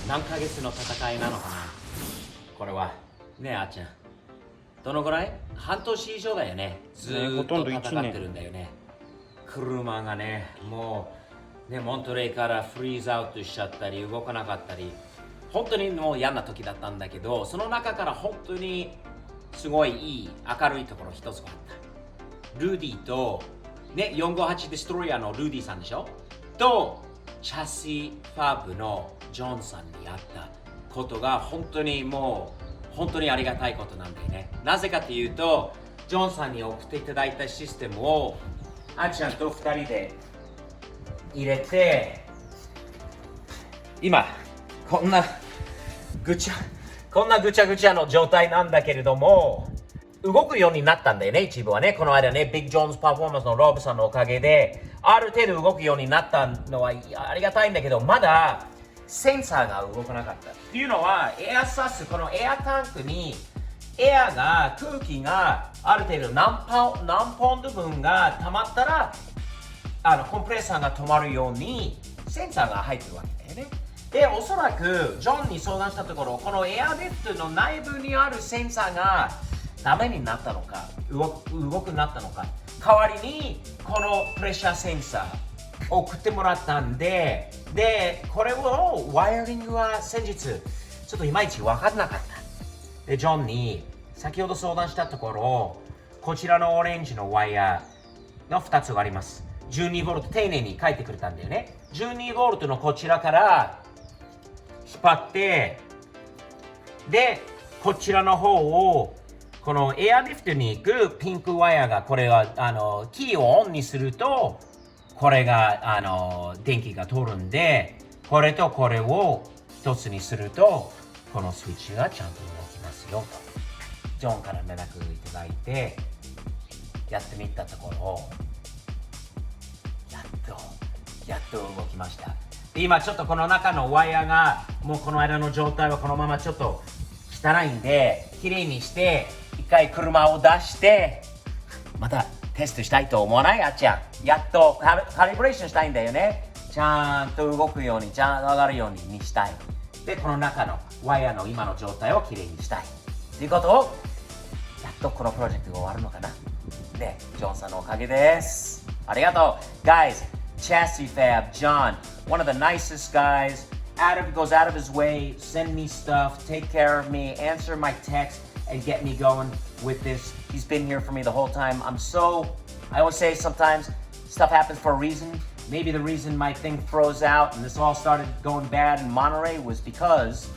何ヶ月の戦いなのかなこれは。ねえ、あっちゃん。どのぐらい？半年以上だよね。ずーっと戦ってるんだよね。車がね、もう、ね、モントレイからフリーズアウトしちゃったり、動かなかったり、本当にもう嫌な時だったんだけど、その中から本当にすごいいい、明るいところ一つがあった。ルーディと、ね、458デストロイヤーのルーディさんでしょと、チャシファブのジョンさんに会ったことが本当にもう本当にありがたいことなんだよね。なぜかというと、ジョンさんに送っていただいたシステムをあっちゃんと2人で入れて、今こんなぐちゃぐちゃの状態なんだけれども、動くようになったんだよね、一部はね。この間ね、ビッグ・ジョーンズ・パフォーマンスのロブさんのおかげで、ある程度動くようになったのはありがたいんだけど、まだセンサーが動かなかった。っていうのは、エアサス、このエアタンクに、空気がある程度何ポンド分が溜まったら、コンプレッサーが止まるように、センサーが入ってるわけだよね。で、おそらく、ジョンに相談したところ、このエアリフトの内部にあるセンサーがダメになったのか、動くなったのか、代わりに、このプレッシャーセンサーを送ってもらったんで、これをワイヤリングは先日、ちょっといまいち分からなかった。で、ジョンに先ほど相談したところ、こちらのオレンジのワイヤーの2つがあります。12ボルト、丁寧に書いてくれたんだよね。12ボルトのこちらから引っ張って、で、こちらの方を、このエアリフトに行くピンクワイヤーが、これはキーをオンにすると、これが電気が通るんで、これとこれを一つにすると、このスイッチがちゃんと動きますよと。ジョンから連絡いただいて、やってみたところ、やっと動きました。今ちょっとこの中のワイヤーが、もうこの間の状態はこのままちょっと汚いんで、きれいにして、一回車を出して、またテストしたいと思わない？あっちゃん。やっとカリブレーションしたいんだよね。ちゃんと動くように、ちゃんと上がるようにしたい。で、この中のワイヤーの今の状態をきれいにしたい。ということを、やっとこのプロジェクトが終わるのかな。ね、ジョンさんのおかげです。ありがとう。Guys, Chassis Fab, John, one of the nicest guys. Goes out of his way, send me stuff, take care of me, answer my text, and get me going with this. He's been here for me the whole time. I always say sometimes stuff happens for a reason. Maybe the reason my thing froze out and this all started going bad in Monterey was because,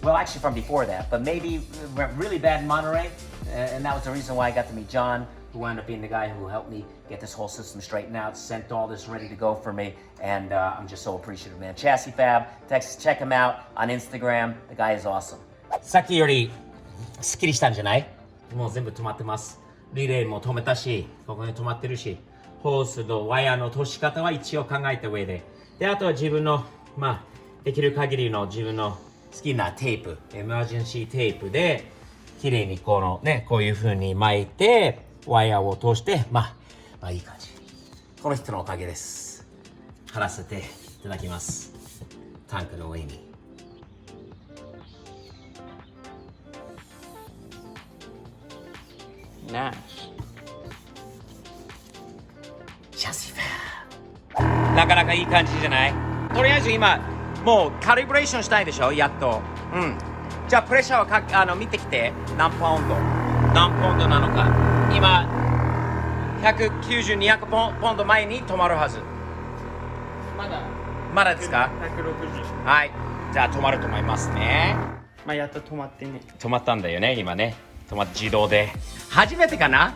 well, actually from before that, but maybe it went really bad in Monterey, and that was the reason why I got to meet John, who wound up being the guy who helped me get this whole system straightened out, sent all this ready to go for me, and I'm just so appreciative, man. Chassis Fab, Texas, check him out on Instagram. The guy is awesome. さっきよりすっきりしたんじゃない？もう全部止まってます。リレーも止めたし、ここに止まってるし、ホースとワイヤーの通し方は一応考えた上で、で、あとは自分の、できる限りの自分の好きなテープ、エマージェンシーテープで、綺麗にこういう風に巻いて、ワイヤーを通して、いい感じ。この人のおかげです。貼らせていただきます。タンクの上に。Nice. シャシファー。なかなかいい感じじゃない？とりあえず今、もうカリブレーションしたいでしょ？やっと。うん。じゃあプレッシャーを見てきて。何ポンドなのか。今、190、200ポンド前に止まるはず。まだですか？ 160。はい。じゃあ止まると思いますね。やっと止まってね。止まったんだよね、今ね。止まって自動で。初めてかな？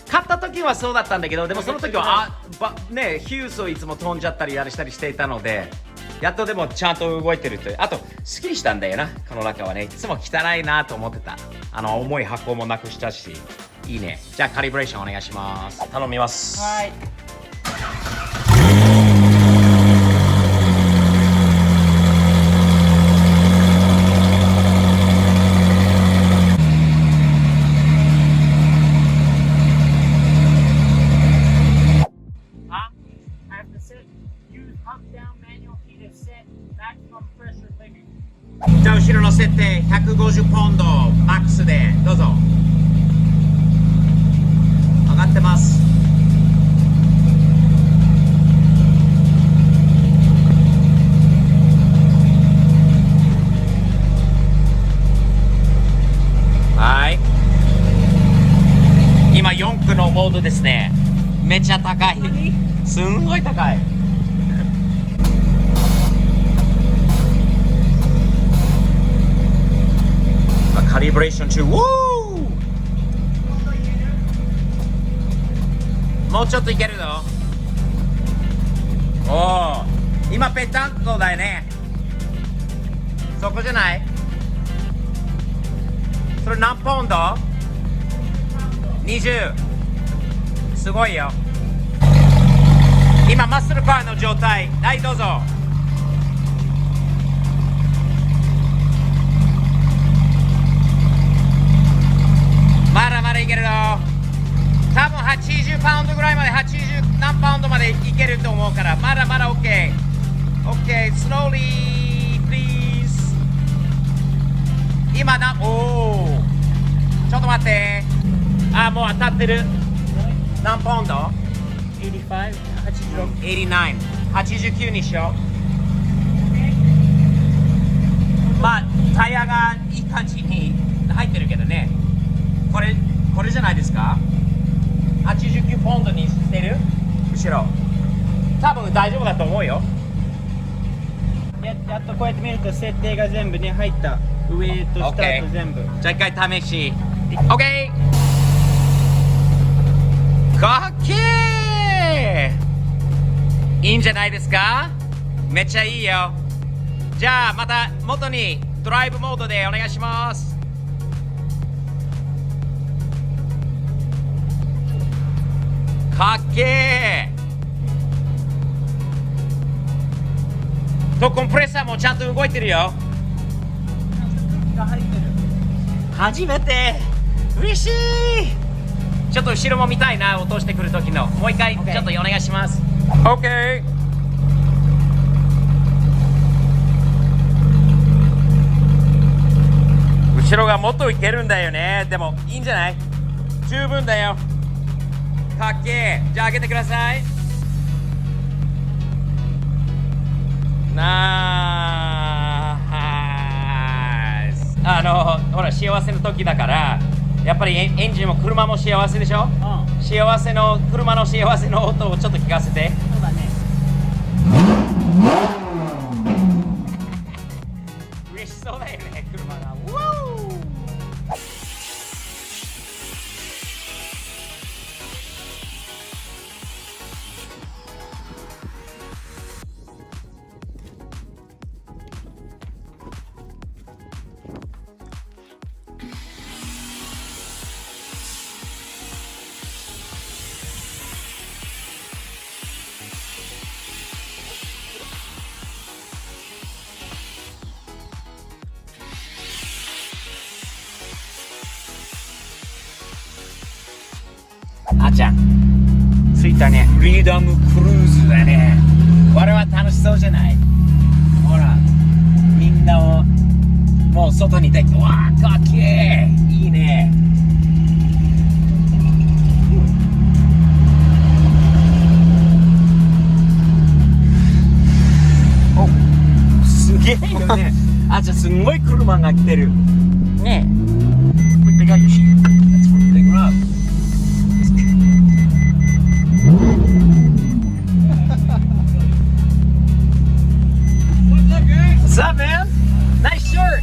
買った時はそうだったんだけど、でもその時はヒュースをいつも飛んじゃったりしたりしていたので、やっとでもちゃんと動いてるという。あとすっきりしたんだよな、この中はね。いつも汚いなと思ってた。重い箱もなくしたし、いいね。じゃあカリブレーションお願いします。頼みます。はい。Use pump down manual key to set maximum pressure limit. じゃあ後ろの設定150ポンドマックスでどうぞ。上がってます。はい、今4区のモードですね。めっちゃ高い、すんごい高い。カリブレーション中。もうちょっといけるぞ。おお、今ペタンコだよね。そこじゃない？それ何ポンド？ 20。すごいよ。今マッスルカーの状態。はい、どうぞ。まだまだいけるよ。多分80パウンドぐらいまで、80何パウンドまでいけると思うから、まだまだ OK。 OK、 slowly please。 今おお、ちょっと待って。あ、もう当たってる。何ポンド？ 85、86。89、89にしよう。まあタイヤがいい感じに入ってるけどね。これじゃないですか。89ポンドにしてる。後ろ多分大丈夫だと思うよ。やっとこうやって見ると設定が全部ね入った。上と下と全部。じゃあ一回試し。 OK。 かっけー。いいんじゃないですか。めっちゃいいよ。じゃあまた元にドライブモードでお願いします。かっけー。とコンプレッサーもちゃんと動いてるよ。初めて。嬉しい。ちょっと後ろも見たいな、落としてくる時の。もう一回ちょっとお願いします。 OK。 後ろがもっといけるんだよね。でもいいんじゃない？十分だよ。かっけー。じゃあ上げてください。ナイス。ほら幸せの時だから、やっぱりエンジンも車も幸せでしょ。幸せの車の幸せの音をちょっと聞かせて。そうだね。嬉しそうだよね、車が。あちゃん、着いたね。フリーダムクルーズだね。これは楽しそうじゃない？ほら、みんなをもう外に出て、わー、かっけー。いいね。お、すげえよね。あちゃん、すんごい車が来てる。ねえ。They got your sheet. That's for the big rub. What's up, man? Nice shirt.